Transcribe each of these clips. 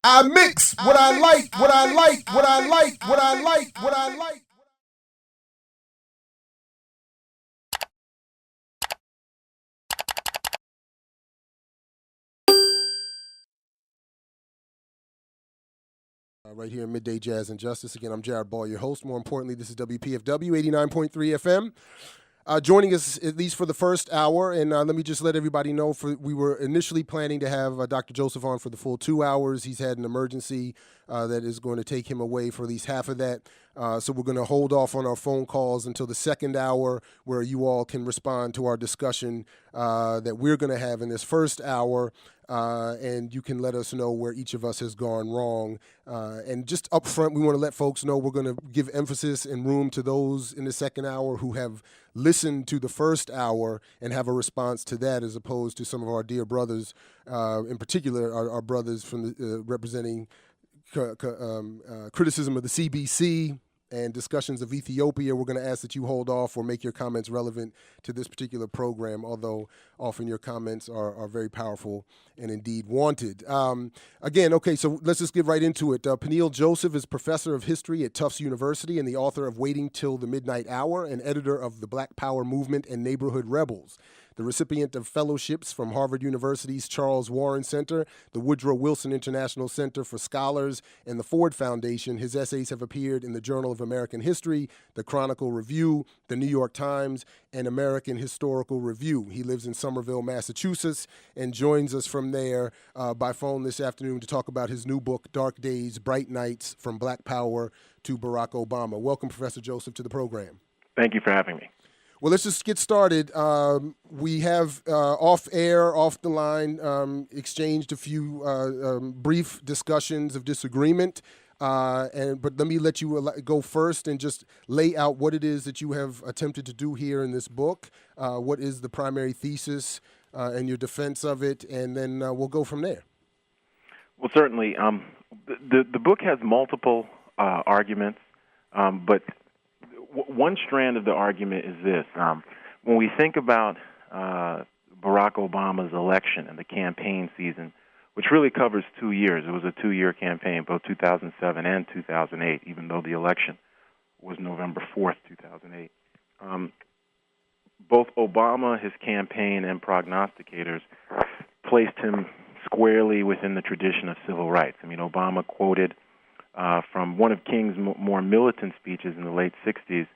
I mix what I like, what I like, what I like, what I like, what I like. Right here in Midday Jazz and Justice. Again, I'm Jared Ball, your host. More importantly, this is WPFW 89.3 FM. Joining us at least for the first hour, and let me just let everybody know, we were initially planning to have Dr. Joseph on for the full 2 hours. He's had an emergency that is going to take him away for at least half of that. So we're going to hold off on our phone calls until the second hour, where you all can respond to our discussion that we're going to have in this first hour. And you can let us know where each of us has gone wrong. And just up front, we want to let folks know we're going to give emphasis and room to those in the second hour who have listened to the first hour and have a response to that, as opposed to some of our dear brothers, in particular our brothers from the, representing criticism of the CBC and discussions of Ethiopia. We're going to ask that you hold off or make your comments relevant to this particular program, although often your comments are very powerful and indeed wanted. Again, okay, so let's just get right into it. Peniel Joseph is professor of history at Tufts University and the author of Waiting Till the Midnight Hour and editor of The Black Power Movement and Neighborhood Rebels. The recipient of fellowships from Harvard University's Charles Warren Center, the Woodrow Wilson International Center for Scholars, and the Ford Foundation, his essays have appeared in the Journal of American History, the Chronicle Review, the New York Times, and American Historical Review. He lives in Somerville, Massachusetts, and joins us from there by phone this afternoon to talk about his new book, Dark Days, Bright Nights, From Black Power to Barack Obama. Welcome, Professor Joseph, to the program. Thank you for having me. Well, let's just get started. We have off the line, exchanged a few brief discussions of disagreement. But let me let you go first and just lay out what it is that you have attempted to do here in this book. What is the primary thesis and your defense of it, and then we'll go from there. Well, certainly. The book has multiple arguments, but one strand of the argument is this. When we think about Barack Obama's election and the campaign season, which really covers 2 years, it was a 2-year campaign, both 2007 and 2008, even though the election was November 4th, 2008. Both Obama, his campaign, and prognosticators placed him squarely within the tradition of civil rights. I mean, Obama quoted from one of King's more militant speeches in the late 60s,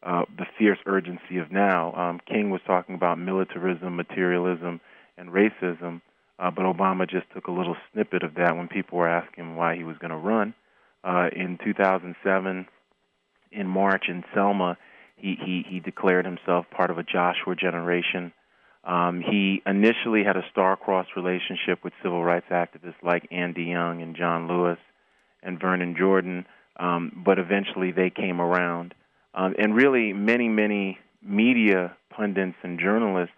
The Fierce Urgency of Now. King was talking about militarism, materialism, and racism, but Obama just took a little snippet of that when people were asking him why he was going to run. In 2007, in March, in Selma, he declared himself part of a Joshua generation. He initially had a star-crossed relationship with civil rights activists like Andy Young and John Lewis and Vernon Jordan, but eventually they came around. And really, many media pundits and journalists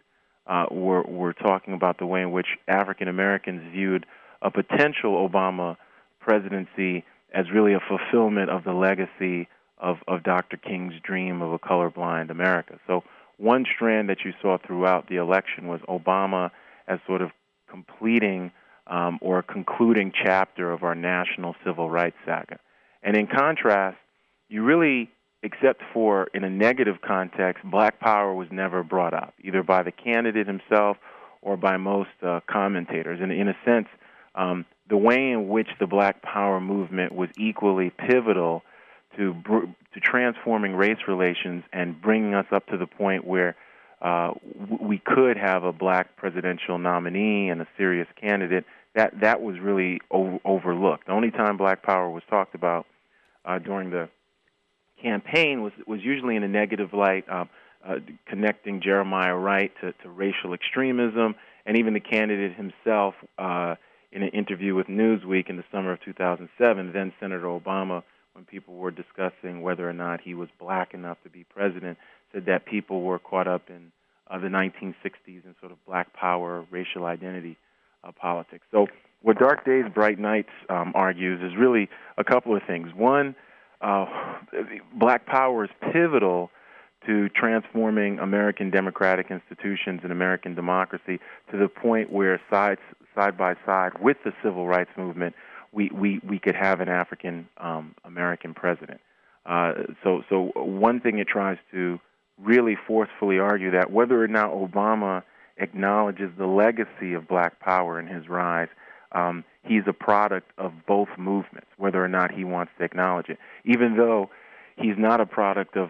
were talking about the way in which African Americans viewed a potential Obama presidency as really a fulfillment of the legacy of Dr. King's dream of a colorblind America. So one strand that you saw throughout the election was Obama as sort of completing or a concluding chapter of our national civil rights saga. And in contrast, you really, except for in a negative context, black power was never brought up, either by the candidate himself or by most commentators. And in a sense, the way in which the black power movement was equally pivotal to transforming race relations and bringing us up to the point where we could have a black presidential nominee and a serious candidate, that was really overlooked. The only time black power was talked about during the campaign was usually in a negative light, connecting Jeremiah Wright to racial extremism, and even the candidate himself in an interview with Newsweek in the summer of 2007, then Senator Obama, when people were discussing whether or not he was black enough to be president, said that people were caught up in the 1960s and sort of black power, racial identity politics. So what Dark Days, Bright Nights argues is really a couple of things. One, black power is pivotal to transforming American democratic institutions and American democracy to the point where side by side with the civil rights movement, we could have an African American president. So one thing it tries to really forcefully argue that whether or not Obama acknowledges the legacy of Black Power in his rise, he's a product of both movements, whether or not he wants to acknowledge it. Even though he's not a product of,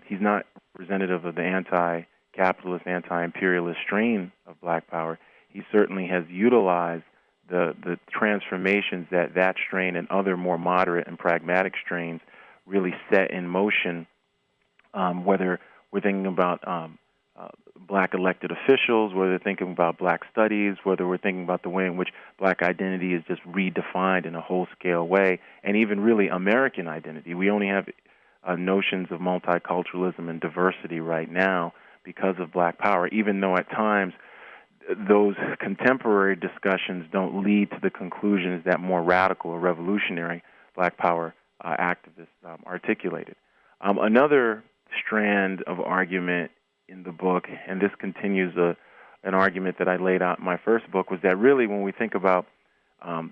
he's not representative of the anti-capitalist, anti-imperialist strain of Black Power, he certainly has utilized the transformations that strain and other more moderate and pragmatic strains really set in motion, whether we're thinking about Black elected officials, whether we're thinking about Black studies, whether we're thinking about the way in which Black identity is just redefined in a whole-scale way, and even really American identity. We only have notions of multiculturalism and diversity right now because of Black Power, even though at times those contemporary discussions don't lead to the conclusions that more radical or revolutionary Black Power activists articulated. Another strand of argument in the book, and this continues an argument that I laid out in my first book, was that really when we think about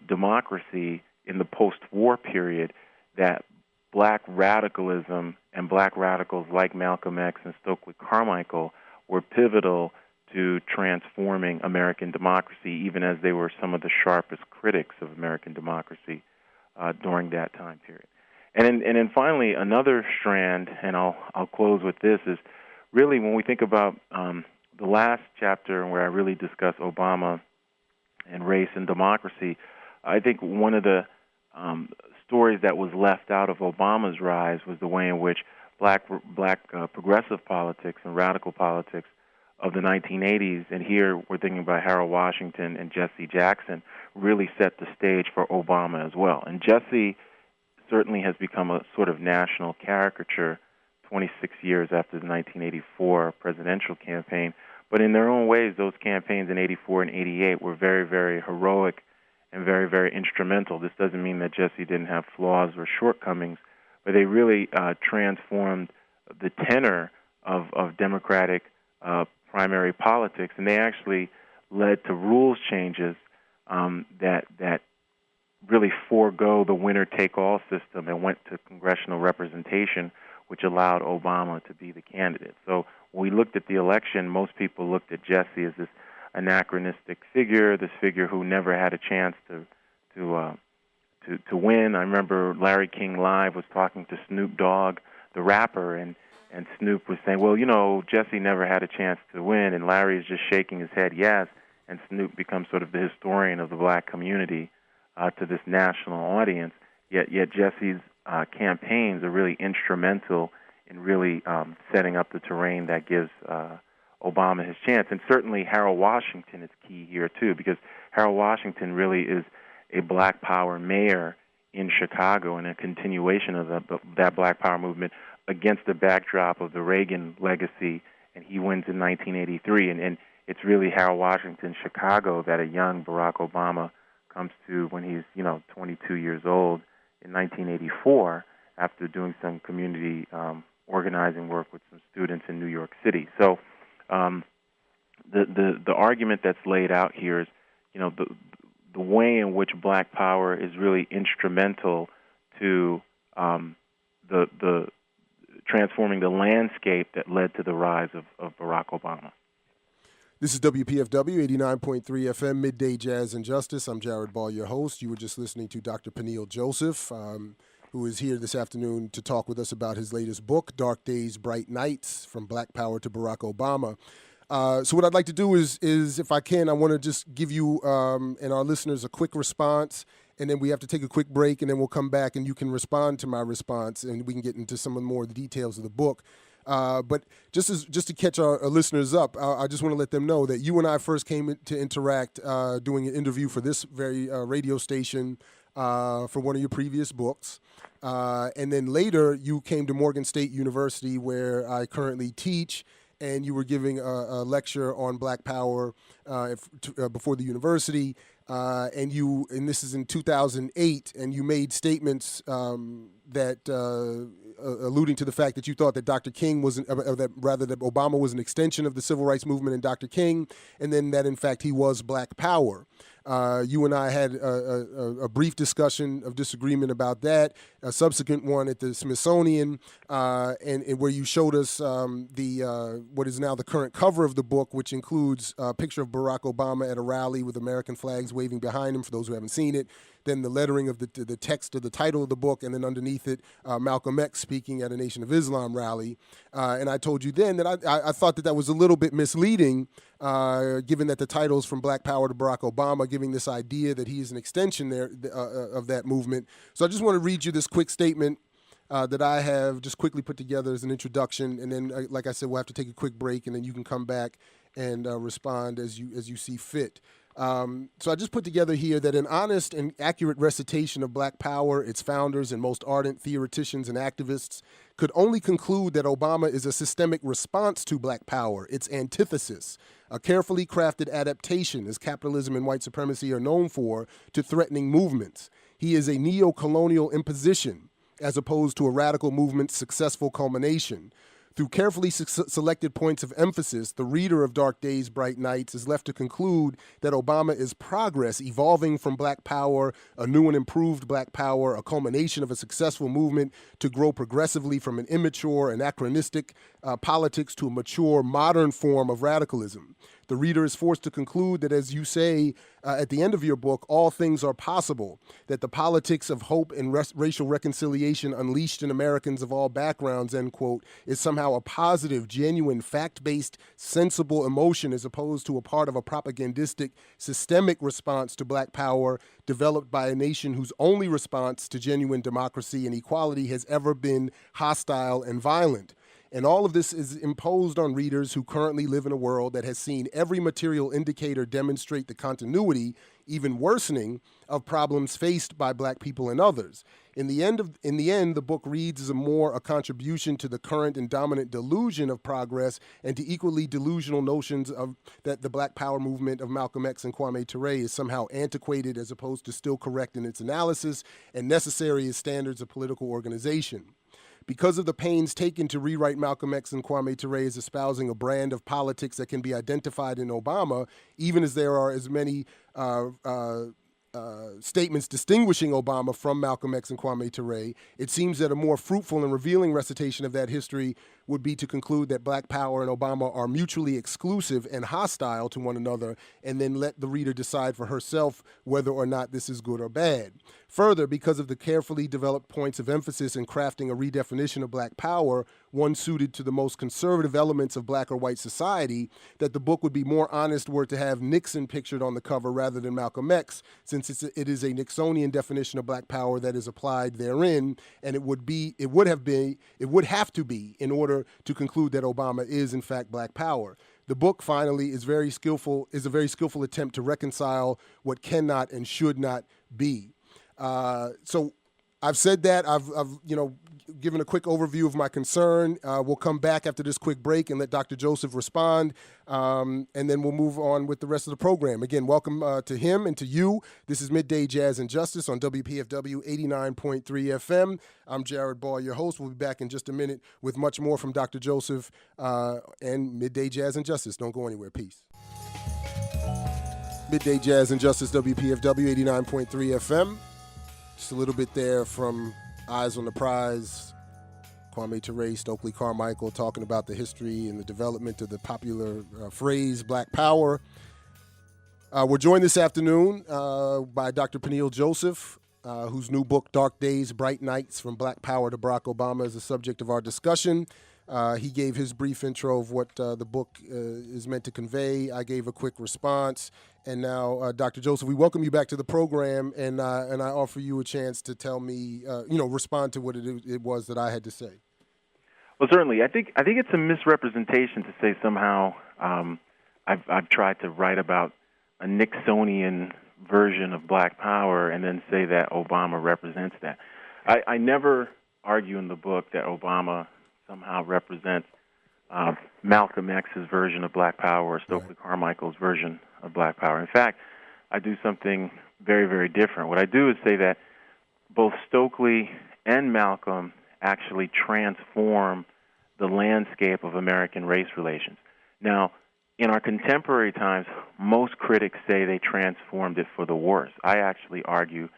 democracy in the post-war period, that Black radicalism and Black radicals like Malcolm X and Stokely Carmichael were pivotal to transforming American democracy, even as they were some of the sharpest critics of American democracy during that time period. And then finally, another strand, and I'll close with this, is really when we think about the last chapter where I really discuss Obama and race and democracy, I think one of the stories that was left out of Obama's rise was the way in which black progressive politics and radical politics of the 1980s, and here we're thinking about Harold Washington and Jesse Jackson, really set the stage for Obama as well. And Jesse certainly has become a sort of national caricature 26 years after the 1984 presidential campaign. But in their own ways, those campaigns in 84 and 88 were very, very heroic and very, very instrumental. This doesn't mean that Jesse didn't have flaws or shortcomings, but they really transformed the tenor of Democratic primary politics, and they actually led to rules changes that really forego the winner-take-all system and went to congressional representation, which allowed Obama to be the candidate. So when we looked at the election, most people looked at Jesse as this anachronistic figure, this figure who never had a chance to win. I remember Larry King Live was talking to Snoop Dogg, the rapper, and Snoop was saying, well, you know, Jesse never had a chance to win, and Larry is just shaking his head yes, and Snoop becomes sort of the historian of the black community to this national audience. Yet Jesse's campaigns are really instrumental in really setting up the terrain that gives Obama his chance. And certainly Harold Washington is key here, too, because Harold Washington really is a Black Power mayor in Chicago and a continuation of that Black Power movement against the backdrop of the Reagan legacy, and he wins in 1983. And it's really Harold Washington, Chicago, that a young Barack Obama comes to when he's, 22 years old in 1984 after doing some community organizing work with some students in New York City. So the argument that's laid out here is, the way in which Black Power is really instrumental to the transforming the landscape that led to the rise of Barack Obama. This is WPFW 89.3 FM, Midday Jazz and Justice. I'm Jared Ball, your host. You were just listening to Dr. Peniel Joseph, who is here this afternoon to talk with us about his latest book, Dark Days, Bright Nights, From Black Power to Barack Obama. So what I'd like to do is if I can, I want to just give you and our listeners a quick response, and then we have to take a quick break, and then we'll come back and you can respond to my response, and we can get into some more of the details of the book. But just to catch our listeners up, I just want to let them know that you and I first came to interact doing an interview for this very radio station for one of your previous books. And then later you came to Morgan State University, where I currently teach, and you were giving a lecture on Black Power before the university. And this is in 2008, and you made statements that alluding to the fact that you thought that Dr. King was, that Obama was an extension of the civil rights movement and Dr. King, and then that in fact he was Black Power. You and I had a brief discussion of disagreement about that, a subsequent one at the Smithsonian, and where you showed us what is now the current cover of the book, which includes a picture of Barack Obama at a rally with American flags waving behind him, for those who haven't seen it. Then the lettering of the text of the title of the book, and then underneath it, Malcolm X speaking at a Nation of Islam rally. And I told you then that I thought that was a little bit misleading, given that the title is From Black Power to Barack Obama, giving this idea that he is an extension there of that movement. So I just want to read you this quick statement that I have just quickly put together as an introduction, and then, like I said, we'll have to take a quick break, and then you can come back and respond as you see fit. So I just put together here that an honest and accurate recitation of Black Power, its founders, and most ardent theoreticians and activists could only conclude that Obama is a systemic response to Black Power, its antithesis, a carefully crafted adaptation, as capitalism and white supremacy are known for, to threatening movements. He is a neo-colonial imposition, as opposed to a radical movement's successful culmination. Through carefully selected points of emphasis, the reader of Dark Days, Bright Nights is left to conclude that Obama is progress evolving from Black Power, a new and improved Black Power, a culmination of a successful movement to grow progressively from an immature, anachronistic politics to a mature, modern form of radicalism. The reader is forced to conclude that, as you say at the end of your book, all things are possible, that the politics of hope and racial reconciliation unleashed in Americans of all backgrounds, end quote, is somehow a positive, genuine, fact-based, sensible emotion as opposed to a part of a propagandistic, systemic response to Black Power developed by a nation whose only response to genuine democracy and equality has ever been hostile and violent. And all of this is imposed on readers who currently live in a world that has seen every material indicator demonstrate the continuity, even worsening, of problems faced by Black people and others. In the end, the book reads as a contribution to the current and dominant delusion of progress and to equally delusional notions of that the Black Power movement of Malcolm X and Kwame Ture is somehow antiquated as opposed to still correct in its analysis and necessary as standards of political organization. Because of the pains taken to rewrite Malcolm X and Kwame Ture as espousing a brand of politics that can be identified in Obama, even as there are as many statements distinguishing Obama from Malcolm X and Kwame Ture, it seems that a more fruitful and revealing recitation of that history would be to conclude that Black Power and Obama are mutually exclusive and hostile to one another, and then let the reader decide for herself whether or not this is good or bad. Further, because of the carefully developed points of emphasis in crafting a redefinition of Black Power, one suited to the most conservative elements of Black or white society, that the book would be more honest were it to have Nixon pictured on the cover rather than Malcolm X, since it is a Nixonian definition of Black Power that is applied therein, and it would have to be in order to conclude that Obama is in fact Black Power. The book, finally, is a very skillful attempt to reconcile what cannot and should not be. So I've said that. I've given a quick overview of my concern. We'll come back after this quick break and let Dr. Joseph respond, and then we'll move on with the rest of the program. Again, welcome to him and to you. This is Midday Jazz and Justice on WPFW 89.3 FM. I'm Jared Ball, your host. We'll be back in just a minute with much more from Dr. Joseph and Midday Jazz and Justice. Don't go anywhere. Peace. Midday Jazz and Justice, WPFW 89.3 FM. Just a little bit there from Eyes on the Prize, Kwame Ture, Stokely Carmichael, talking about the history and the development of the popular phrase Black Power. We're joined this afternoon by Dr. Peniel Joseph, whose new book, Dark Days, Bright Nights, From Black Power to Barack Obama, is the subject of our discussion. He gave his brief intro of what the book is meant to convey. I gave a quick response. And now, Dr. Joseph, we welcome you back to the program, and I offer you a chance to tell me, respond to what it was that I had to say. Well, certainly. I think it's a misrepresentation to say somehow I've tried to write about a Nixonian version of Black Power and then say that Obama represents that. I never argue in the book that Obama somehow represents Malcolm X's version of Black Power or Stokely Carmichael's version of Black Power. In fact, I do something very, very different. What I do is say that both Stokely and Malcolm actually transform the landscape of American race relations. Now, in our contemporary times, most critics say they transformed it for the worse. I actually argue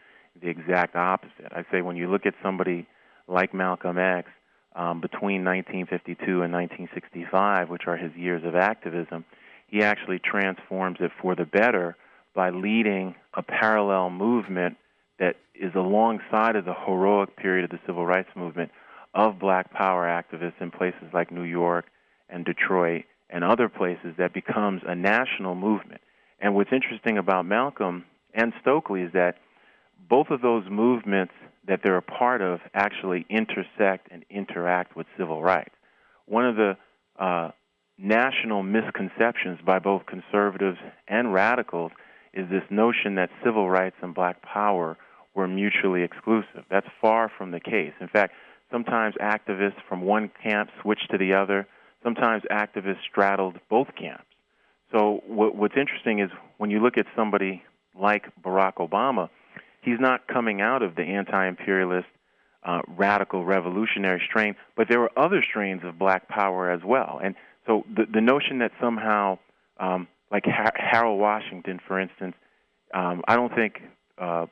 the exact opposite. I say when you look at somebody like Malcolm X between 1952 and 1965, which are his years of activism, he actually transforms it for the better by leading a parallel movement that is alongside of the heroic period of the civil rights movement of black power activists in places like New York and Detroit and other places that becomes a national movement. And what's interesting about Malcolm and Stokely is that both of those movements that they're a part of actually intersect and interact with civil rights. One of the national misconceptions by both conservatives and radicals is this notion that civil rights and black power were mutually exclusive. That's far from the case. In fact, sometimes activists from one camp switched to the other. Sometimes activists straddled both camps. So what's interesting is when you look at somebody like Barack Obama, he's not coming out of the anti-imperialist, radical revolutionary strain, but there were other strains of black power as well. And so the notion that somehow, like Harold Washington, for instance, I don't think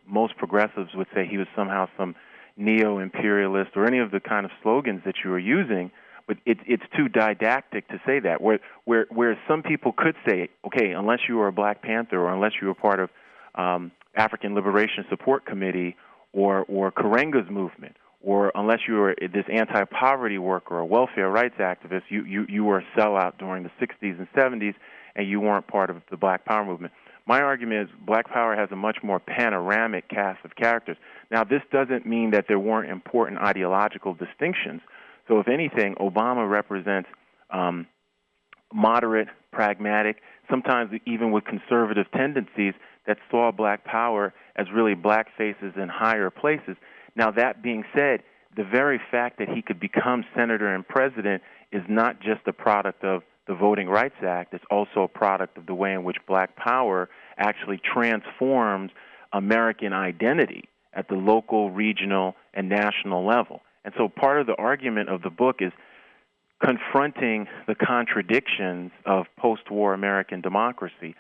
most progressives would say he was somehow some neo-imperialist or any of the kind of slogans that you were using, but it's too didactic to say that. Where some people could say, okay, unless you were a Black Panther or unless you were part of African Liberation Support Committee or Karenga's movement, or unless you were this anti-poverty worker or welfare rights activist, you were a sellout during the 60s and 70s, and you weren't part of the Black Power movement. My argument is Black Power has a much more panoramic cast of characters. Now, this doesn't mean that there weren't important ideological distinctions. So if anything, Obama represents moderate, pragmatic, sometimes even with conservative tendencies that saw black power as really black faces in higher places. Now, that being said, the very fact that he could become senator and president is not just a product of the Voting Rights Act. It's also a product of the way in which black power actually transforms American identity at the local, regional, and national level. And so part of the argument of the book is confronting the contradictions of post-war American democracy,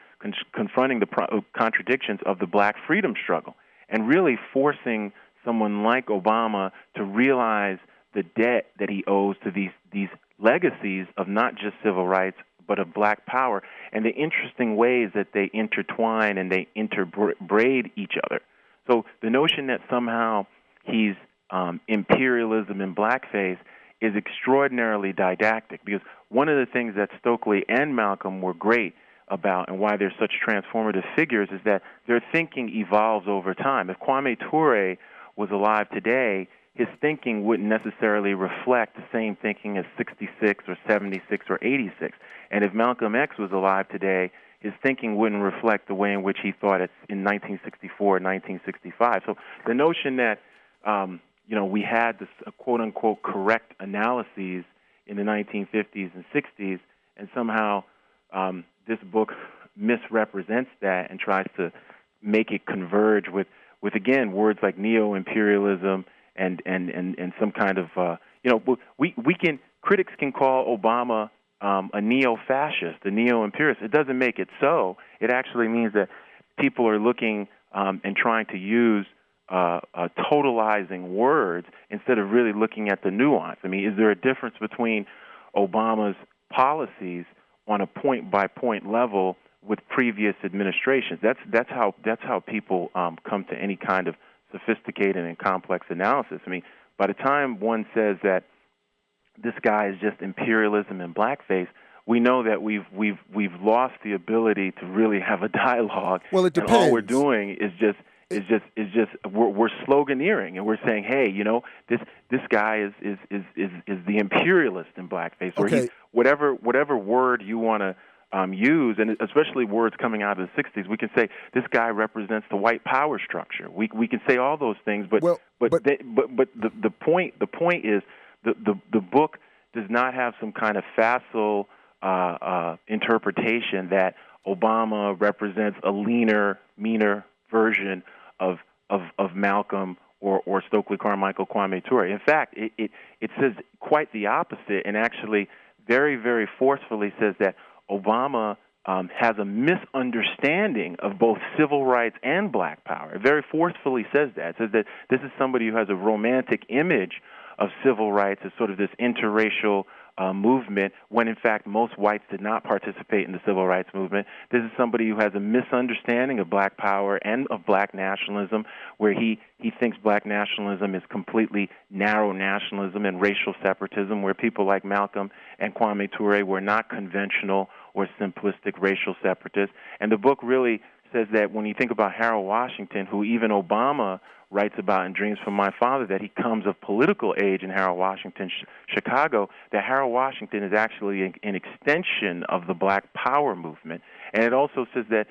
confronting the contradictions of the black freedom struggle, and really forcing someone like Obama to realize the debt that he owes to these legacies of not just civil rights, but of black power, and the interesting ways that they intertwine and they interbraid each other. So the notion that somehow he's imperialism in blackface is extraordinarily didactic, because one of the things that Stokely and Malcolm were great about and why they're such transformative figures is that their thinking evolves over time. If Kwame Ture was alive today, his thinking wouldn't necessarily reflect the same thinking as 66 or 76 or 86. And if Malcolm X was alive today, his thinking wouldn't reflect the way in which he thought it in 1964 or 1965. So the notion that we had this quote-unquote correct analyses in the 1950s and 60s, and somehow this book misrepresents that and tries to make it converge with again, words like neo-imperialism and some kind of, critics can call Obama a neo-fascist, a neo-imperialist. It doesn't make it so. It actually means that people are looking and trying to use totalizing words instead of really looking at the nuance. I mean, is there a difference between Obama's policies on a point-by-point level with previous administrations? That's how people come to any kind of sophisticated and complex analysis. I mean, by the time one says that this guy is just imperialism and blackface, we know that we've lost the ability to really have a dialogue. Well, it depends. And all we're doing is just we're sloganeering, and we're saying, hey, this guy is the imperialist in blackface, or okay. He's whatever word you want to use, and especially words coming out of the 60s, we can say this guy represents the white power structure. We can say all those things, but the point is the book does not have some kind of facile interpretation that Obama represents a leaner, meaner version of Malcolm or Stokely Carmichael Kwame Ture. In fact, it says quite the opposite, and actually very, very forcefully says that Obama has a misunderstanding of both civil rights and black power. It very forcefully says that. It says that this is somebody who has a romantic image of civil rights as sort of this interracial movement, when in fact most whites did not participate in the civil rights movement. This is somebody who has a misunderstanding of black power and of black nationalism, where he thinks black nationalism is completely narrow nationalism and racial separatism, where people like Malcolm and Kwame Ture were not conventional or simplistic racial separatists. And the book really says that when you think about Harold Washington, who even Obama writes about in Dreams from My Father, that he comes of political age in Harold Washington, Chicago, that Harold Washington is actually an extension of the black power movement. And it also says that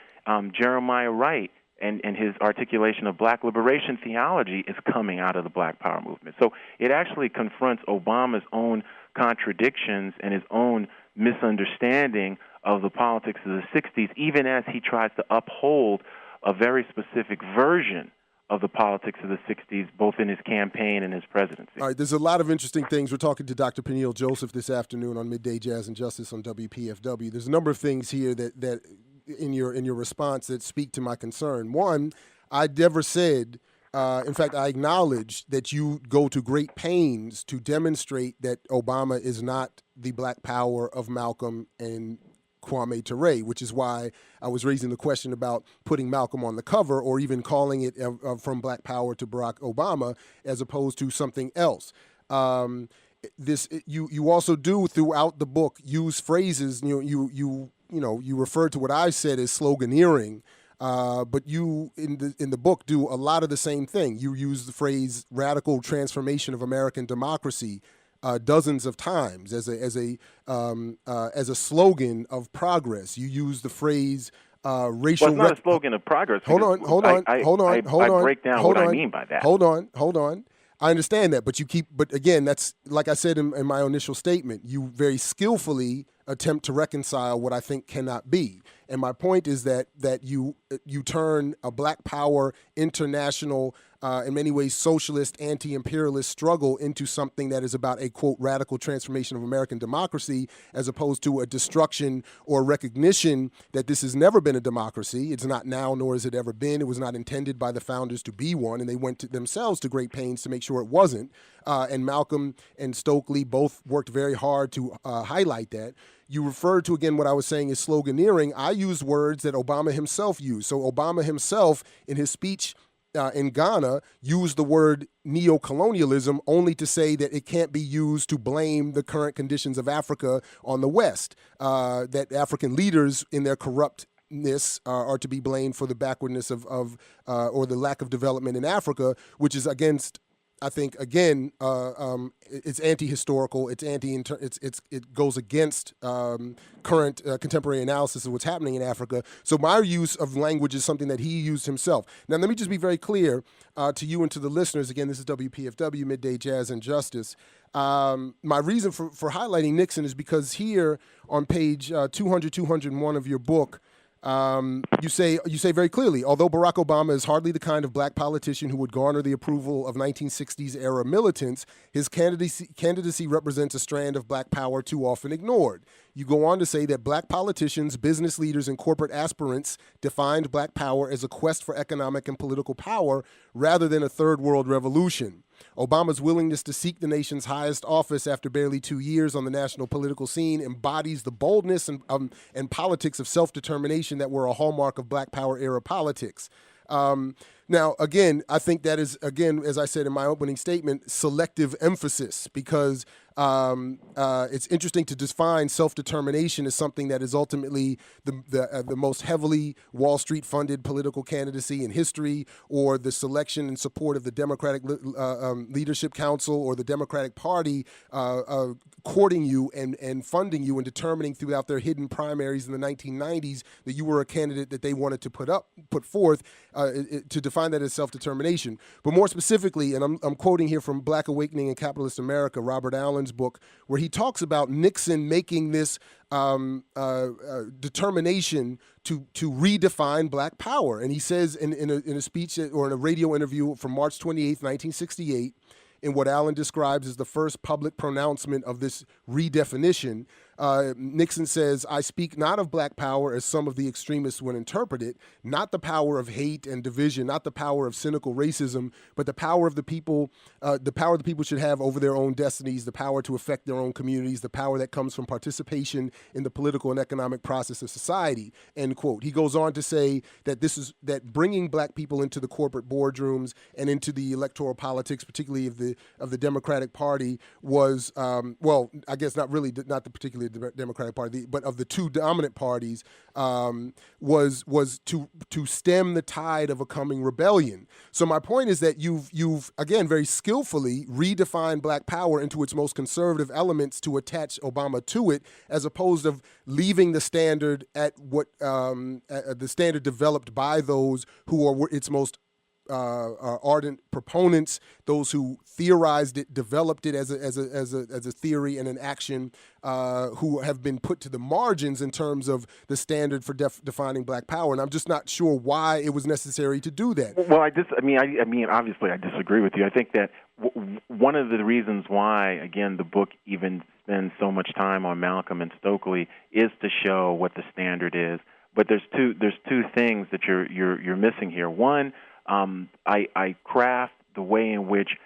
Jeremiah Wright and his articulation of black liberation theology is coming out of the black power movement. So it actually confronts Obama's own contradictions and his own misunderstanding of the politics of the 60s, even as he tries to uphold a very specific version of the politics of the 60s, both in his campaign and his presidency. All right, there's a lot of interesting things. We're talking to Dr. Peniel Joseph this afternoon on Midday Jazz and Justice on WPFW. There's a number of things here that in your response that speak to my concern. One, I never said, in fact, I acknowledge that you go to great pains to demonstrate that Obama is not the black power of Malcolm and Kwame Ture, which is why I was raising the question about putting Malcolm on the cover or even calling it From Black Power to Barack Obama as opposed to something else. You also do throughout the book use phrases. You refer to what I said as sloganeering, but you in the book do a lot of the same thing. You use the phrase "radical transformation of American democracy" dozens of times as a slogan of progress. You use the phrase racial. Well, it's not a slogan of progress. Hold on. I break down what I mean by that. Hold on. I understand that, but again, that's like I said in my initial statement. You very skillfully attempt to reconcile what I think cannot be. And my point is that you turn a black power international, in many ways socialist, anti-imperialist struggle into something that is about a, quote, radical transformation of American democracy, as opposed to a destruction or recognition that this has never been a democracy. It's not now, nor has it ever been. It was not intended by the founders to be one, and they went themselves to great pains to make sure it wasn't. And Malcolm and Stokely both worked very hard to highlight that. You referred to, again, what I was saying is sloganeering. I used words that Obama himself used. So Obama himself, in his speech in Ghana, used the word neocolonialism only to say that it can't be used to blame the current conditions of Africa on the West, that African leaders in their corruptness are to be blamed for the backwardness or the lack of development in Africa, which is against, I think, again, it's anti-historical. It goes against current contemporary analysis of what's happening in Africa. So my use of language is something that he used himself. Now, let me just be very clear to you and to the listeners. Again, this is WPFW, Midday Jazz and Justice. My reason for highlighting Nixon is because here on page 201 of your book, you say very clearly, although Barack Obama is hardly the kind of black politician who would garner the approval of 1960s era militants, his candidacy represents a strand of black power too often ignored. You go on to say that black politicians, business leaders, and corporate aspirants defined black power as a quest for economic and political power rather than a third world revolution. Obama's willingness to seek the nation's highest office after barely 2 years on the national political scene embodies the boldness and politics of self-determination that were a hallmark of black power era politics. Now, again, I think that is, again, as I said in my opening statement, selective emphasis, because it's interesting to define self-determination as something that is ultimately the most heavily Wall Street funded political candidacy in history, or the selection and support of the Democratic Leadership Council or the Democratic Party courting you and funding you and determining throughout their hidden primaries in the 1990s that you were a candidate that they wanted to put forth to define that as self-determination. But more specifically, and I'm quoting here from Black Awakening in Capitalist America, Robert Allen's book, where he talks about Nixon making this determination to redefine black power. And he says in a speech or in a radio interview from March 28th, 1968, in what Allen describes as the first public pronouncement of this redefinition, Nixon says, "I speak not of black power as some of the extremists would interpret it, not the power of hate and division, not the power of cynical racism, but the power of the people should have over their own destinies, the power to affect their own communities, the power that comes from participation in the political and economic process of society," end quote. He goes on to say that that bringing black people into the corporate boardrooms and into the electoral politics, particularly of the Democratic Party, was I guess not the particularly Democratic Party, but of the two dominant parties, was to stem the tide of a coming rebellion. So my point is that you've again very skillfully redefined black power into its most conservative elements to attach Obama to it, as opposed to leaving the standard at what the standard developed by those who are its most ardent proponents, those who theorized it, developed it as a theory and an action, who have been put to the margins in terms of the standard for defining black power. And I'm just not sure why it was necessary to do that. Well, obviously, I disagree with you. I think that one of the reasons why, again, the book even spends so much time on Malcolm and Stokely is to show what the standard is. But there's two things that you're missing here. One, I craft the way in which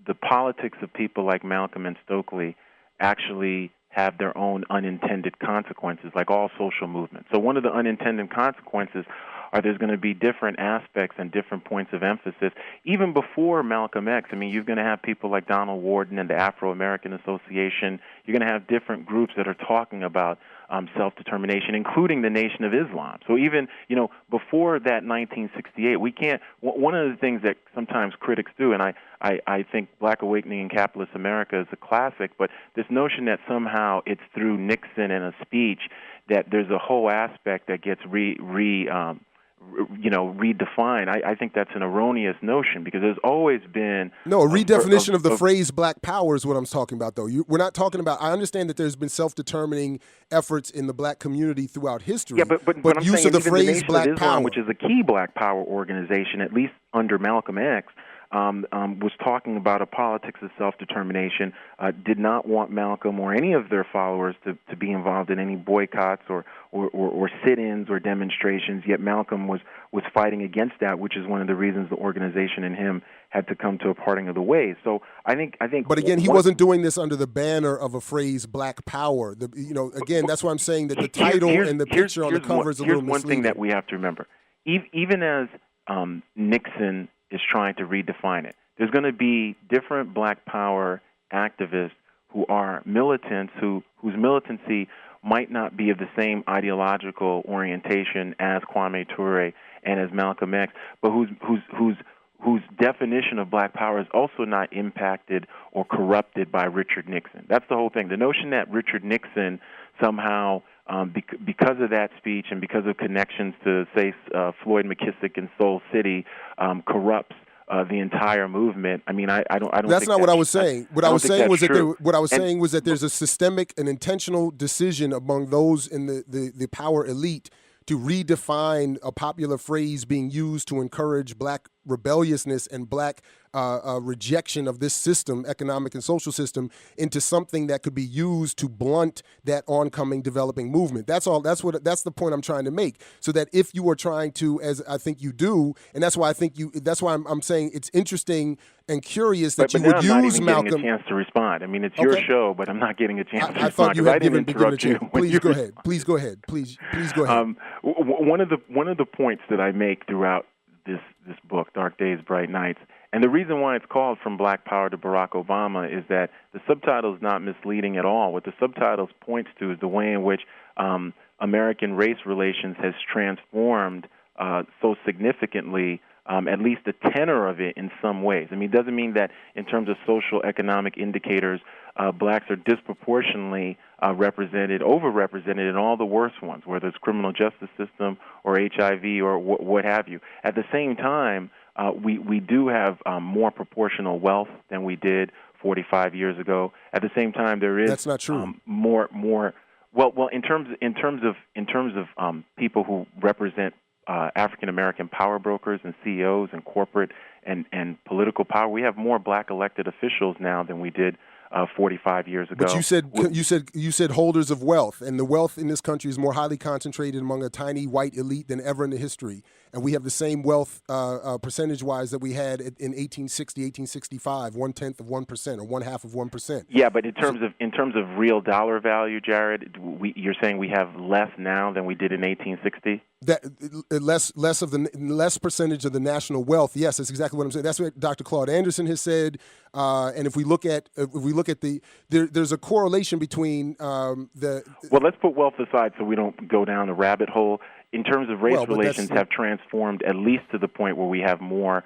the politics of people like Malcolm and Stokely actually have their own unintended consequences, like all social movements. So one of the unintended consequences are there's going to be different aspects and different points of emphasis. Even before Malcolm X, you're going to have people like Donald Warden and the Afro-American Association. You're going to have different groups that are talking about self-determination, including the Nation of Islam. So even, before that 1968, we can't, one of the things that sometimes critics do, and I think Black Awakening in Capitalist America is a classic, but this notion that somehow it's through Nixon and a speech that there's a whole aspect that gets redefined. I think that's an erroneous notion, because there's always been a redefinition of the phrase black power is what I'm talking about, though. We're not talking about, I understand that there's been self-determining efforts in the black community throughout history. Yeah, but I'm use saying of the even phrase the Nation black of Islam, power, which is a key black power organization, at least under Malcolm X, was talking about a politics of self-determination, did not want Malcolm or any of their followers to be involved in any boycotts or sit-ins or demonstrations, yet Malcolm was fighting against that, which is one of the reasons the organization and him had to come to a parting of the ways. So I think. But again, he wasn't doing this under the banner of a phrase "black power." Again, that's why I'm saying that the title and the picture on the cover is a little misleading. Here's one thing that we have to remember: even as Nixon is trying to redefine it, there's going to be different black power activists who are militants whose militancy might not be of the same ideological orientation as Kwame Ture and as Malcolm X, but whose definition of black power is also not impacted or corrupted by Richard Nixon. That's the whole thing. The notion that Richard Nixon somehow, because of that speech and because of connections to, say, Floyd McKissick in Soul City, corrupts the entire movement. I don't. That's not what I was saying. What I was saying was that there's a systemic and intentional decision among those in the power elite to redefine a popular phrase being used to encourage black rebelliousness and black rejection of this system, economic and social system, into something that could be used to blunt that oncoming developing movement. That's all. That's the point I'm trying to make. So that if you are trying to, as I think you do, and that's why I'm saying it's interesting and curious that you would use Malcolm. I'm not even getting a chance to respond. It's your show, but I'm not getting a chance to respond. I thought you had given a chance. Please go ahead. Please go ahead. Please go ahead. One of the points that I make throughout this book, Dark Days, Bright Nights, and the reason why it's called From Black Power to Barack Obama is that the subtitle is not misleading at all. What the subtitles points to is the way in which American race relations has transformed so significantly, at least the tenor of it in some ways. It doesn't mean that in terms of social economic indicators, blacks are disproportionately overrepresented in all the worst ones, whether it's criminal justice system or HIV or what have you. At the same time, we do have more proportional wealth than we did 45 years ago. At the same time, there is that's not true. More. Well, in terms of people who represent African American power brokers and CEOs and corporate and political power, we have more black elected officials now than we did 45 years ago. But you said holders of wealth, and the wealth in this country is more highly concentrated among a tiny white elite than ever in the history. And we have the same wealth percentage-wise that we had in 1860, 1865, 1/10 of 1% or 1/2 of 1%. Yeah, but in terms of real dollar value, Jared, you're saying we have less now than we did in 1860? That less percentage of the national wealth. Yes, that's exactly what I'm saying. That's what Dr. Claude Anderson has said. And if we look at there's a correlation between the. Well, let's put wealth aside so we don't go down a rabbit hole. In terms of race relations, have transformed at least to the point where we have more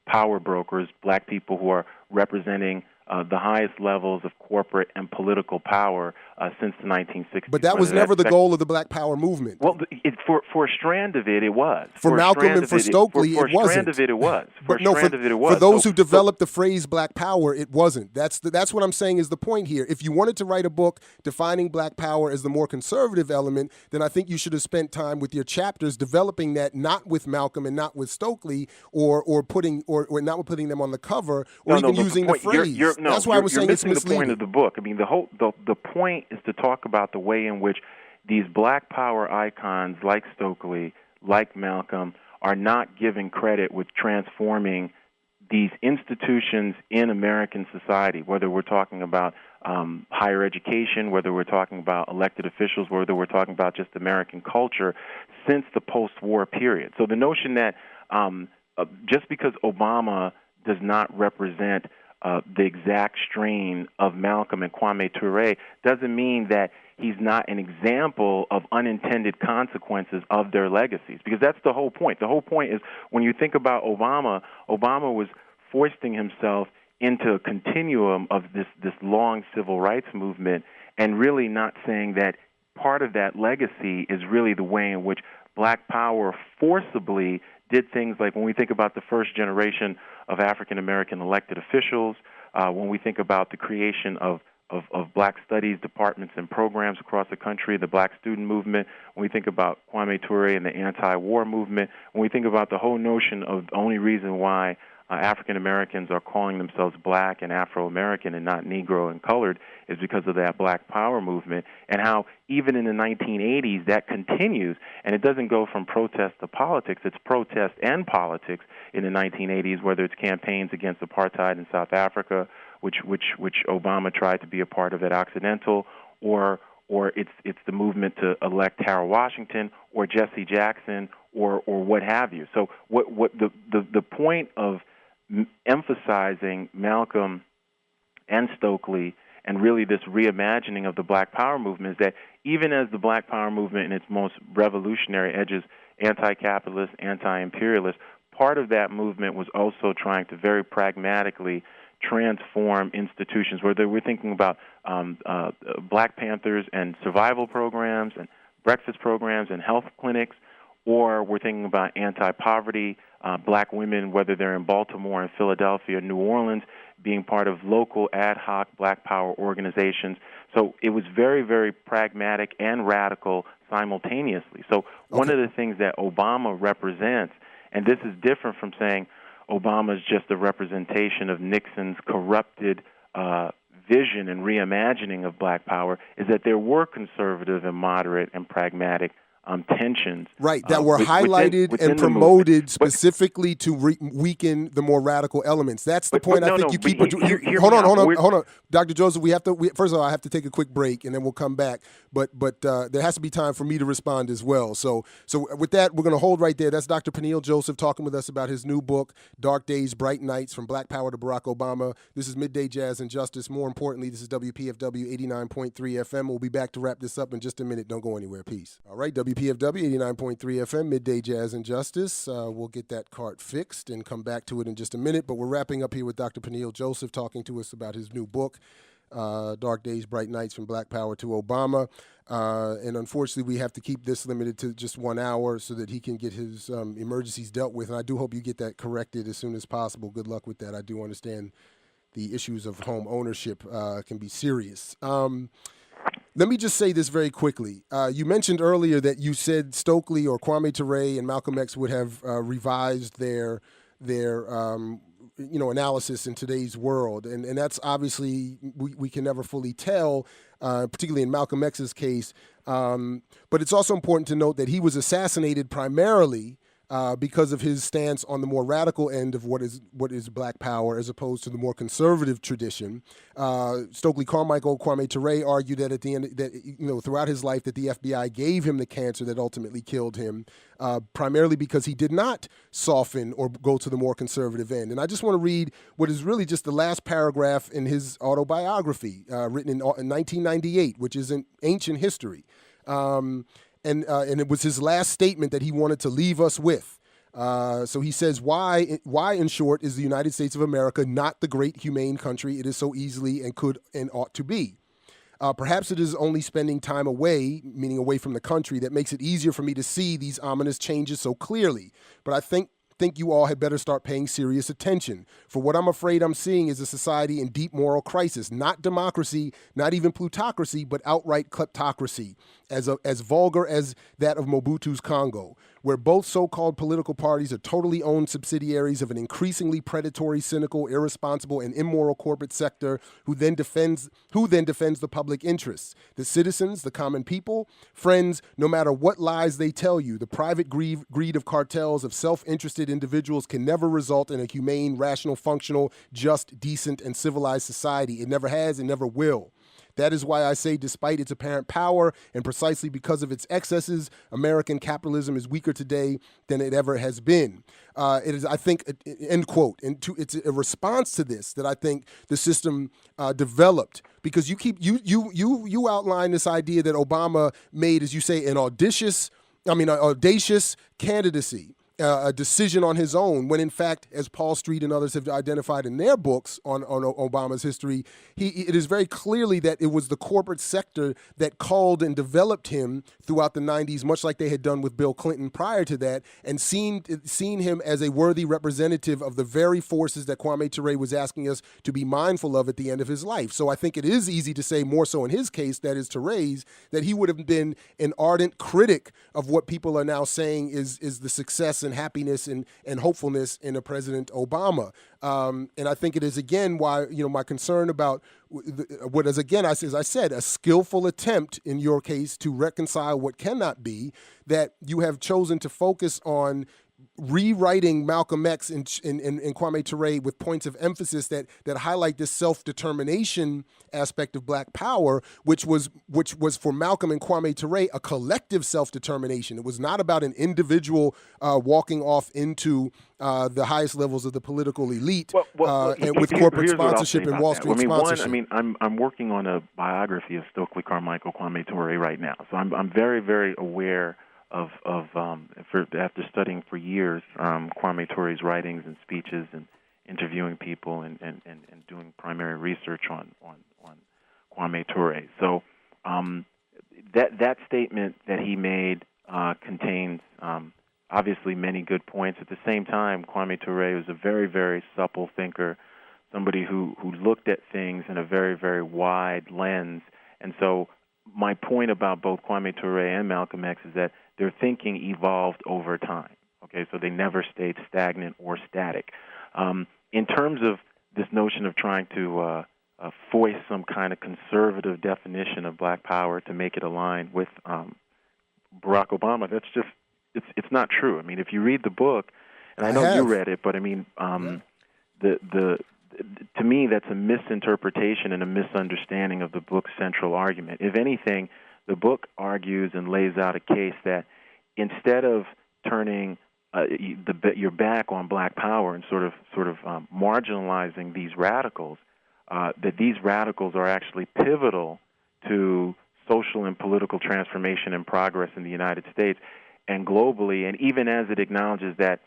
power brokers, black people who are representing the highest levels of corporate and political power since the 1960s. But that was never the goal of the Black Power movement. Well, for a strand of it, it was. For Malcolm and for Stokely, it wasn't. For a strand of it, it was. For those who developed the phrase Black Power, it wasn't. That's what I'm saying is the point here. If you wanted to write a book defining Black Power as the more conservative element, then I think you should have spent time with your chapters developing that, not with Malcolm and not with Stokely, or not putting them on the cover, or even using the phrase. That's why I was saying it's misleading. The point of the book. I mean, the point is to talk about the way in which these Black Power icons like Stokely, like Malcolm, are not given credit with transforming these institutions in American society, whether we're talking about higher education, whether we're talking about elected officials, whether we're talking about just American culture since the post-war period. So the notion that just because Obama does not represent the exact strain of Malcolm and Kwame Ture doesn't mean that he's not an example of unintended consequences of their legacies, because that's the whole point. The whole point is when you think about Obama was foisting himself into a continuum of this long civil rights movement and really not saying that part of that legacy is really the way in which Black Power forcibly did things like when we think about the first generation of African-American elected officials, when we think about the creation of Black studies departments and programs across the country, the Black student movement, when we think about Kwame Ture and the anti-war movement, when we think about the whole notion of the only reason why African-Americans are calling themselves Black and Afro-American and not Negro and colored is because of that Black Power movement, and how even in the 1980s that continues, and it doesn't go from protest to politics, it's protest and politics in the 1980s, whether it's campaigns against apartheid in South Africa, which Obama tried to be a part of at Occidental, or it's the movement to elect Harold Washington or Jesse Jackson or what have you. So what the point of emphasizing Malcolm and Stokely and really this reimagining of the Black Power movement is that even as the Black Power movement in its most revolutionary edges, anti-capitalist, anti-imperialist, part of that movement was also trying to very pragmatically transform institutions, whether we're thinking about Black Panthers and survival programs and breakfast programs and health clinics, or we're thinking about anti-poverty, Black women, whether they're in Baltimore and Philadelphia, New Orleans, being part of local ad hoc Black Power organizations. So it was very, very pragmatic and radical simultaneously. So one of the things that Obama represents, and this is different from saying Obama is just a representation of Nixon's corrupted vision and reimagining of Black Power, is that there were conservative and moderate and pragmatic tensions. Right, that were highlighted and promoted specifically to weaken the more radical elements. That's the point. I think you keep. Hold on. Dr. Joseph, first of all, I have to take a quick break and then we'll come back. But there has to be time for me to respond as well. So with that, we're going to hold right there. That's Dr. Peniel Joseph talking with us about his new book, Dark Days, Bright Nights, From Black Power to Barack Obama. This is Midday Jazz and Justice. More importantly, this is WPFW 89.3 FM. We'll be back to wrap this up in just a minute. Don't go anywhere. Peace. All right, WPFW 89.3 FM, Midday Jazz and Justice. We'll get that cart fixed and come back to it in just a minute. But we're wrapping up here with Dr. Peniel Joseph talking to us about his new book, Dark Days, Bright Nights, From Black Power to Obama. And unfortunately, we have to keep this limited to just 1 hour so that he can get his emergencies dealt with. And I do hope you get that corrected as soon as possible. Good luck with that. I do understand the issues of home ownership can be serious. Let me just say this very quickly. You mentioned earlier that you said Stokely or Kwame Ture and Malcolm X would have revised their analysis in today's world, and that's obviously we can never fully tell, particularly in Malcolm X's case. But it's also important to note that he was assassinated primarily because of his stance on the more radical end of what is Black Power, as opposed to the more conservative tradition. Stokely Carmichael, Kwame Ture argued that at the end, that throughout his life, that the FBI gave him the cancer that ultimately killed him, primarily because he did not soften or go to the more conservative end. And I just want to read what is really just the last paragraph in his autobiography, written in 1998, which is an ancient history. And it was his last statement that he wanted to leave us with. So he says, why, in short, is the United States of America not the great humane country it is so easily and could and ought to be? Perhaps it is only spending time away, meaning away from the country, that makes it easier for me to see these ominous changes so clearly. But I think you all had better start paying serious attention. For what I'm afraid I'm seeing is a society in deep moral crisis, not democracy, not even plutocracy, but outright kleptocracy, as vulgar as that of Mobutu's Congo, where both so-called political parties are totally owned subsidiaries of an increasingly predatory, cynical, irresponsible, and immoral corporate sector who then defends the public interests. The citizens, the common people, friends, no matter what lies they tell you, the private greed of cartels of self-interested individuals can never result in a humane, rational, functional, just, decent, and civilized society. It never has and never will. That is why I say, despite its apparent power and precisely because of its excesses, American capitalism is weaker today than it ever has been. It is, I think, end quote. And it's a response to this that I think the system developed, because you outline this idea that Obama made, as you say, an audacious candidacy. A decision on his own, when in fact, as Paul Street and others have identified in their books on Obama's history, it is very clearly that it was the corporate sector that called and developed him throughout the 90s, much like they had done with Bill Clinton prior to that, and seen him as a worthy representative of the very forces that Kwame Ture was asking us to be mindful of at the end of his life. So I think it is easy to say, more so in his case, that is Ture's, that he would have been an ardent critic of what people are now saying is the success and happiness and hopefulness in a President Obama. And I think it is, again, why, my concern about what is, again, as I said, a skillful attempt in your case to reconcile what cannot be, that you have chosen to focus on rewriting Malcolm X and Kwame Ture with points of emphasis that highlight this self-determination aspect of Black Power, which was for Malcolm and Kwame Ture a collective self-determination. It was not about an individual walking off into the highest levels of the political elite and with corporate sponsorship and Wall Street sponsorship. I'm working on a biography of Stokely Carmichael, Kwame Ture right now, so I'm very, very aware after studying for years Kwame Ture's writings and speeches and interviewing people and doing primary research on Kwame Ture. So that statement that he made contains obviously many good points. At the same time, Kwame Ture was a very, very supple thinker, somebody who looked at things in a very, very wide lens. And so my point about both Kwame Ture and Malcolm X is that their thinking evolved over time. Okay, so they never stayed stagnant or static. In terms of this notion of trying to foist some kind of conservative definition of Black Power to make it align with Barack Obama, that's just it's not true. I mean, if you read the book, and I know you read it, but I mean, to me, that's a misinterpretation and a misunderstanding of the book's central argument. If anything, the book argues and lays out a case that instead of turning your back on Black Power and sort of marginalizing these radicals, that these radicals are actually pivotal to social and political transformation and progress in the United States and globally, and even as it acknowledges that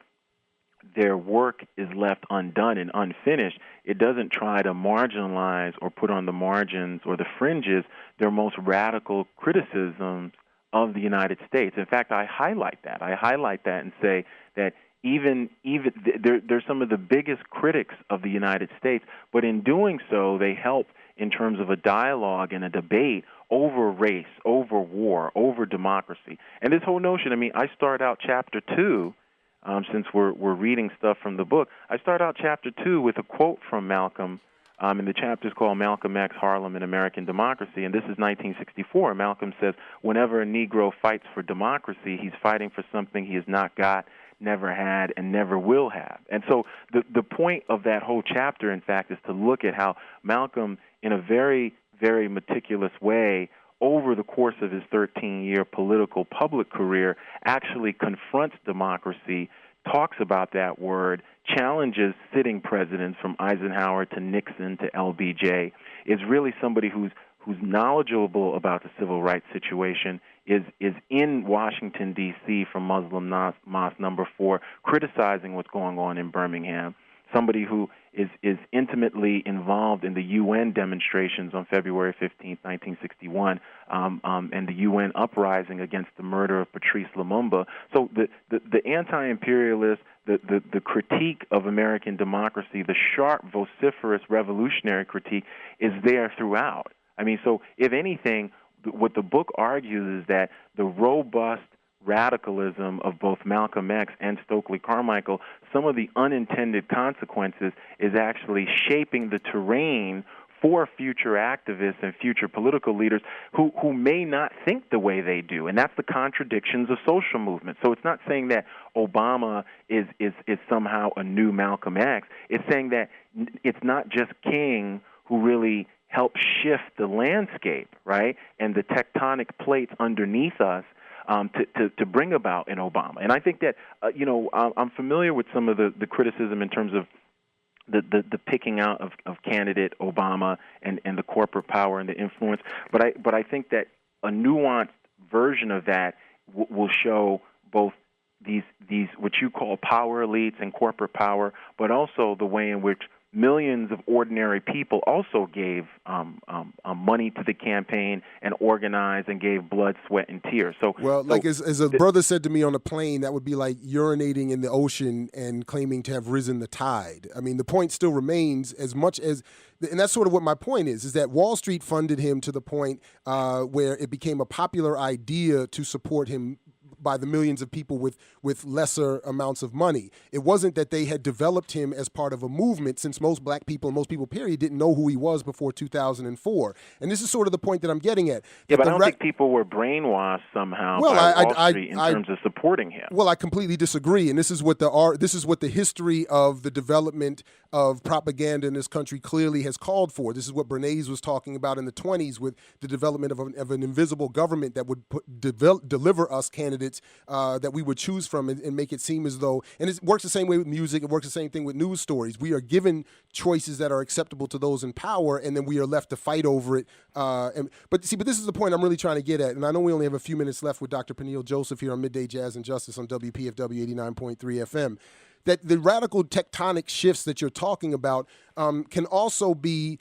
their work is left undone and unfinished, it doesn't try to marginalize or put on the margins or the fringes their most radical criticisms of the United States. In fact, I highlight that. And say that even they're some of the biggest critics of the United States, but in doing so, they help in terms of a dialogue and a debate over race, over war, over democracy. And this whole notion, I mean, I start out chapter 2 since we're reading stuff from the book. I start out chapter 2 with a quote from Malcolm, and the chapter is called Malcolm X, Harlem and American Democracy, and this is 1964. Malcolm says, whenever a Negro fights for democracy, he's fighting for something he has not got, never had, and never will have. And so the point of that whole chapter, in fact, is to look at how Malcolm, in a very, very meticulous way, over the course of his 13-year political public career, actually confronts democracy, talks about that word, challenges sitting presidents from Eisenhower to Nixon to LBJ, is really somebody who's knowledgeable about the civil rights situation, is in Washington, D.C. from Muslim Mosque number 4, criticizing what's going on in Birmingham, somebody who is intimately involved in the UN demonstrations on February 15, 1961, and the UN uprising against the murder of Patrice Lumumba. So the anti-imperialist, the critique of American democracy, the sharp, vociferous, revolutionary critique is there throughout. I mean, so if anything, what the book argues is that the robust radicalism of both Malcolm X and Stokely Carmichael, some of the unintended consequences is actually shaping the terrain for future activists and future political leaders who may not think the way they do. And that's the contradictions of social movements. So it's not saying that Obama is somehow a new Malcolm X. It's saying that it's not just King who really helped shift the landscape, right, and the tectonic plates underneath us to bring about an Obama. And I think that, I'm familiar with some of the criticism in terms of the picking out of candidate Obama and the corporate power and the influence. But I think that a nuanced version of that will show both these what you call power elites and corporate power, but also the way in which millions of ordinary people also gave money to the campaign and organized and gave blood, sweat, and tears. As a brother said to me on a plane, that would be like urinating in the ocean and claiming to have risen the tide. I mean, the point still remains as much as, and that's sort of what my point is that Wall Street funded him to the point where it became a popular idea to support him by the millions of people with lesser amounts of money. It wasn't that they had developed him as part of a movement, since most black people and most people, period, didn't know who he was before 2004. And this is sort of the point that I'm getting at. Yeah, but I don't think people were brainwashed somehow by Wall Street in terms of supporting him. Well, I completely disagree, and this is what the history of the development of propaganda in this country clearly has called for. This is what Bernays was talking about in the 20s with the development of an invisible government that would deliver us candidates that we would choose from and make it seem as though, and it works the same way with music, it works the same thing with news stories. We are given choices that are acceptable to those in power, and then we are left to fight over it. But this is the point I'm really trying to get at, and I know we only have a few minutes left with Dr. Peniel Joseph here on Midday Jazz and Justice on WPFW 89.3 FM. That the radical tectonic shifts that you're talking about can also be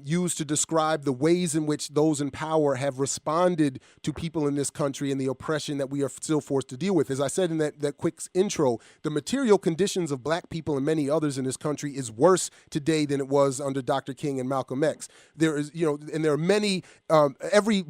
used to describe the ways in which those in power have responded to people in this country and the oppression that we are still forced to deal with. As I said in that quick intro, the material conditions of black people and many others in this country is worse today than it was under Dr. King and Malcolm X. There is, and there are many, every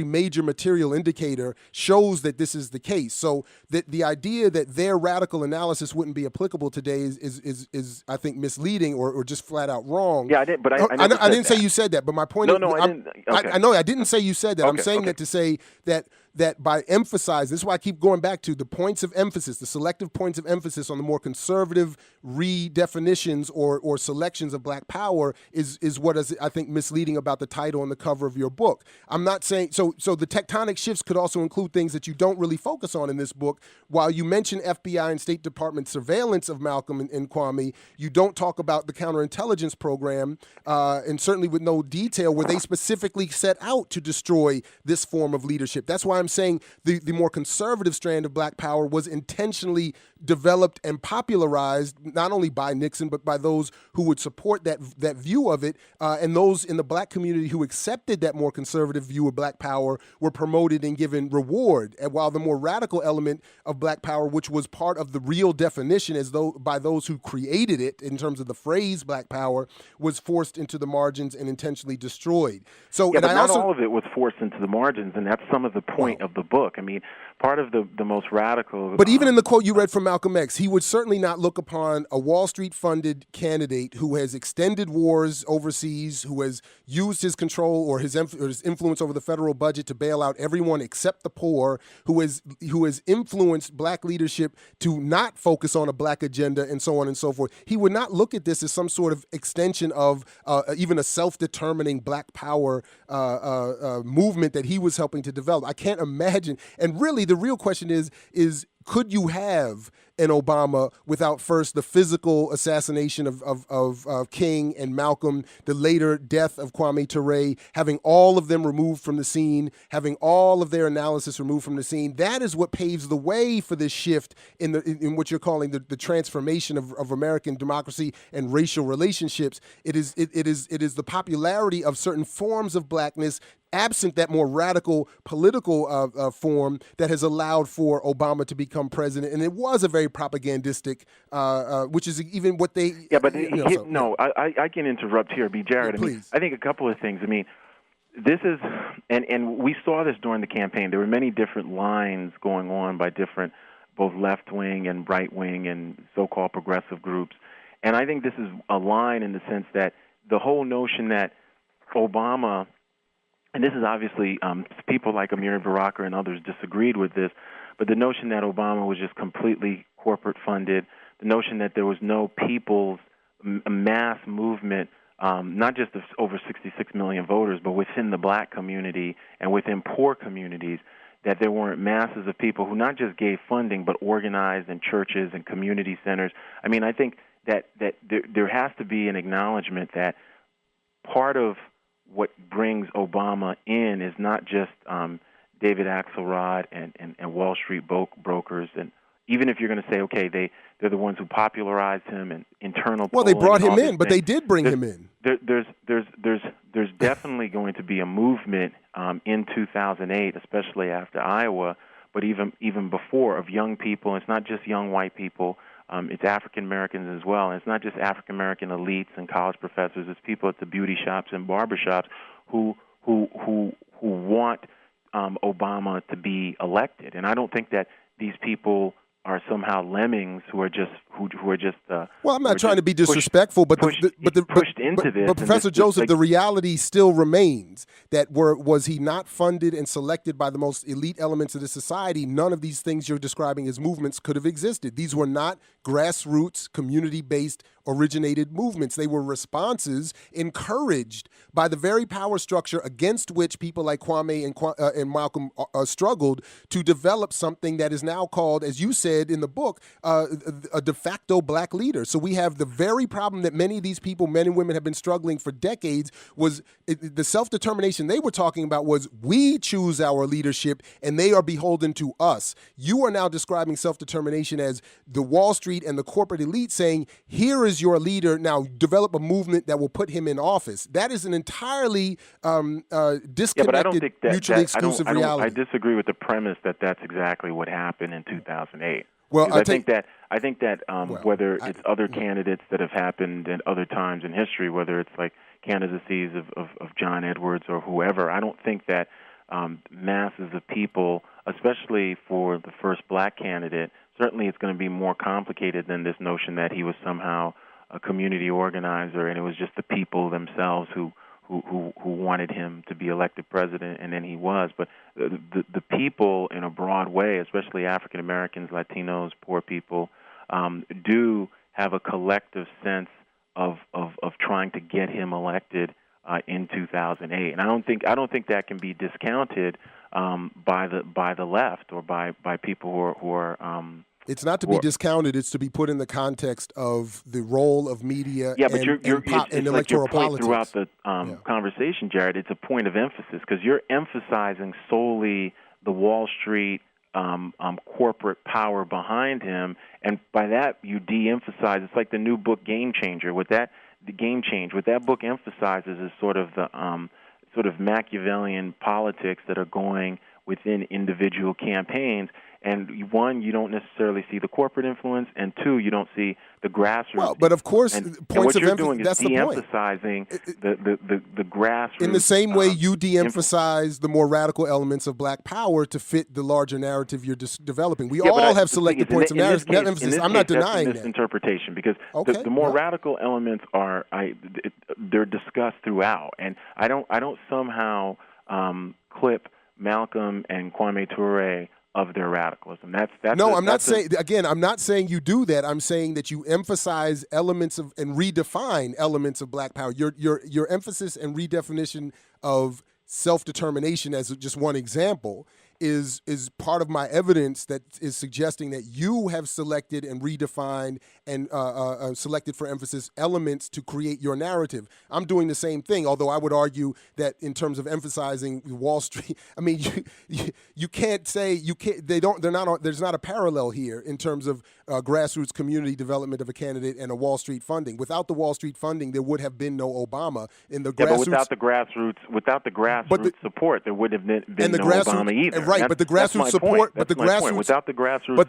major material indicator shows that this is the case. So that the idea that their radical analysis wouldn't be applicable today is I think misleading or just flat out wrong. Yeah, I did, but I didn't say you said that. But my point is, I didn't. Okay. I know I didn't say you said that. I'm saying that to say that by emphasizing, this is why I keep going back to the points of emphasis, the selective points of emphasis on the more conservative redefinitions or selections of black power is what is, I think, misleading about the title and the cover of your book. I'm not saying, so the tectonic shifts could also include things that you don't really focus on in this book. While you mention FBI and State Department surveillance of Malcolm and Kwame, you don't talk about the counterintelligence program, and certainly with no detail where they specifically set out to destroy this form of leadership. That's why I'm saying the more conservative strand of black power was intentionally developed and popularized not only by Nixon but by those who would support that view of it, and those in the black community who accepted that more conservative view of black power were promoted and given reward. And while the more radical element of black power, which was part of the real definition as though by those who created it in terms of the phrase black power, was forced into the margins and intentionally destroyed. So, yeah, and but I not also, all of it was forced into the margins, and that's some of the point of the book. I mean, part of the most radical. But even in the quote you read from Malcolm X, he would certainly not look upon a Wall Street-funded candidate who has extended wars overseas, who has used his control or his influence over the federal budget to bail out everyone except the poor, who has influenced black leadership to not focus on a black agenda and so on and so forth. He would not look at this as some sort of extension of even a self-determining black power movement that he was helping to develop. I can't imagine. And really, the real question is could you have an Obama without first the physical assassination of King and Malcolm, the later death of Kwame Ture, having all of them removed from the scene, having all of their analysis removed from the scene? That is what paves the way for this shift in what you're calling the transformation of American democracy and racial relationships. It is the popularity of certain forms of blackness absent that more radical political form that has allowed for Obama to become president. And it was a very propagandistic, which is even what they... Yeah, but I can interrupt here, B. Jared. Yeah, please. I think a couple of things. I mean, this is, and we saw this during the campaign. There were many different lines going on by different, both left-wing and right-wing and so-called progressive groups. And I think this is a line in the sense that the whole notion that Obama... And this is obviously people like Amir Baraka and others disagreed with this, but the notion that Obama was just completely corporate funded, the notion that there was no people's mass movement, not just of over 66 million voters, but within the black community and within poor communities, that there weren't masses of people who not just gave funding but organized in churches and community centers. I mean, I think that there has to be an acknowledgement that part of what brings Obama in is not just David Axelrod and Wall Street brokers, and even if you're going to say, okay, they're the ones who popularized him and internal. Well, they brought him in, but they did bring him in. There's definitely going to be a movement in 2008, especially after Iowa, but even before, of young people. It's not just young white people. It's African Americans as well. And it's not just African American elites and college professors. It's people at the beauty shops and barbershops who want Obama to be elected. And I don't think that these people are somehow lemmings who are just well, I'm not trying to be disrespectful, but pushed into this. But Professor Joseph, the reality still remains that was he not funded and selected by the most elite elements of the society, none of these things you're describing as movements could have existed. These were not grassroots, community-based, originated movements. They were responses encouraged by the very power structure against which people like Kwame and Malcolm struggled to develop something that is now called, as you said in the book, a de facto black leader. So we have the very problem that many of these people, men and women, have been struggling for decades, was the self-determination they were talking about was we choose our leadership and they are beholden to us. You are now describing self-determination as the Wall Street and the corporate elite saying, here is your leader, now develop a movement that will put him in office. That is an entirely disconnected, mutually exclusive reality. I disagree with the premise that that's exactly what happened in 2008. Well, I think that whether it's other candidates that have happened at other times in history, whether it's like candidacies of John Edwards or whoever, I don't think that masses of people, especially for the first black candidate, certainly it's going to be more complicated than this notion that he was somehow a community organizer and it was just the people themselves who wanted him to be elected president, and then he was. But the people in a broad way, especially African Americans, Latinos, poor people, do have a collective sense of trying to get him elected in 2008. And I don't think that can be discounted by the left or by people who are it's not to be discounted. It's to be put in the context of the role of media and electoral politics. Throughout the conversation, Jared, it's a point of emphasis because you're emphasizing solely the Wall Street corporate power behind him, and by that you de-emphasize. It's like the new book Game Changer. What that book emphasizes is sort of the sort of Machiavellian politics that are going within individual campaigns. And one, you don't necessarily see the corporate influence, and two, you don't see the grassroots. Well, but of course, and points what you're of doing is that's the point. de-emphasizing the grassroots. In the same way you de-emphasize the more radical elements of black power to fit the larger narrative you're developing. We all have selected points of emphasis. I'm not denying that's a misinterpretation, because the more radical elements they're discussed throughout, and I don't somehow clip Malcolm and Kwame Ture of their radicalism. I'm not saying you do that. I'm saying that you emphasize elements of and redefine elements of black power. Your emphasis and redefinition of self-determination, as just one example, is part of my evidence that is suggesting that you have selected and redefined and selected for emphasis elements to create your narrative. I'm doing the same thing, although I would argue that in terms of emphasizing Wall Street, I mean, you can't say there's not a parallel here in terms of grassroots community development of a candidate and a Wall Street funding. Without the Wall Street funding, there would have been no Obama. But without the grassroots support, there would have been no Obama either. Right, but the grassroots support, without the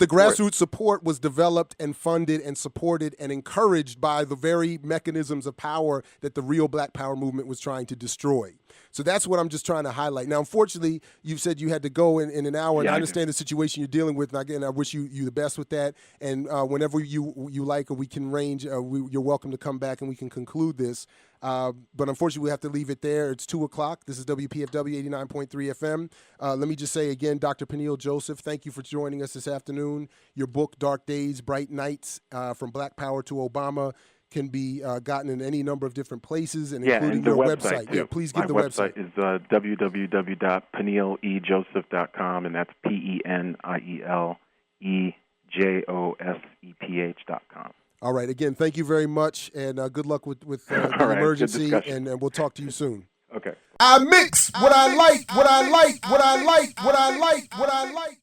grassroots support was developed and funded and supported and encouraged by the very mechanisms of power that the real Black Power movement was trying to destroy. So that's what I'm just trying to highlight. Now, unfortunately, you said you had to go in an hour, and I understand the situation you're dealing with. And again, I wish you the best with that. And whenever you like, or we can arrange, you're welcome to come back and we can conclude this. But unfortunately, we have to leave it there. It's 2:00. This is WPFW 89.3 FM. Let me just say again, Dr. Peniel Joseph, thank you for joining us this afternoon. Your book, Dark Days, Bright Nights, From Black Power to Obama, can be gotten in any number of different places, and including your website. Yeah, please give the website. My website is www.penielejoseph.com, and that's PENIELEJOSEPH.com. All right. Again, thank you very much, and good luck with the emergency, and we'll talk to you soon. Okay. I mix what I like, what I like, what I like, what I like, what I like.